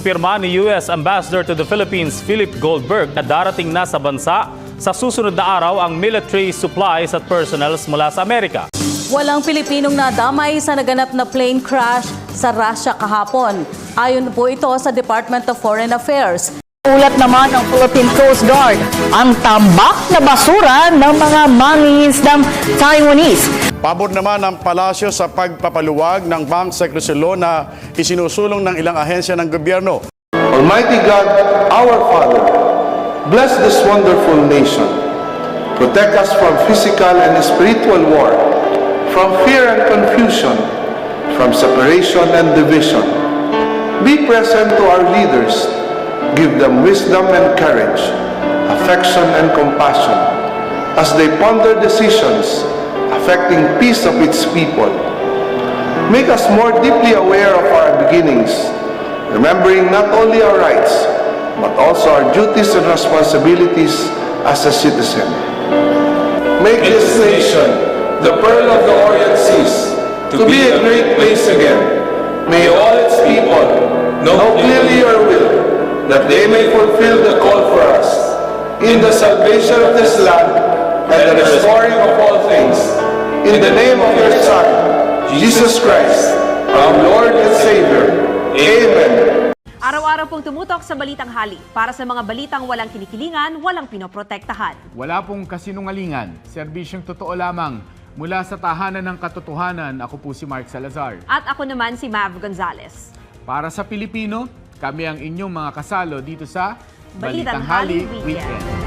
Kinumpirma ni U.S. Ambassador to the Philippines Philip Goldberg na darating na sa bansa sa susunod na araw ang military supplies at personnels mula sa Amerika. Walang Pilipinong nadamay sa naganap na plane crash sa Russia kahapon. Ayon po ito sa Department of Foreign Affairs. Ulat naman ng Philippine Coast Guard ang tambak na basura ng mga mangingisdang Taiwanese. Pabor naman ang palasyo sa pagpapaluwag ng Bank Secrecy Law na isinusulong ng ilang ahensya ng gobyerno. Almighty God, our Father, bless this wonderful nation. Protect us from physical and spiritual war, from fear and confusion, from separation and division. Be present to our leaders. Give them wisdom and courage, affection and compassion, as they ponder decisions affecting peace of its people. Make us more deeply aware of our beginnings, remembering not only our rights, but also our duties and responsibilities as a citizen. Make this nation the pearl of the Orient Seas, to be a great place again. May all its people know clearly your will, that they may fulfill the call for us in the salvation of this land and the restoring of all things. In the name of your Son, Jesus Christ, our Lord and Savior. Amen. Araw-araw pong tumutok sa Balitang Hali para sa mga balitang walang kinikilingan, walang pinoprotektahan. Wala pong kasinungalingan, serbisyong totoo lamang. Mula sa tahanan ng katotohanan, ako po si Mark Salazar. At ako naman si Mav Gonzalez. Para sa Pilipino, kami ang inyong mga kasalo dito sa Balitang Hali Weekend.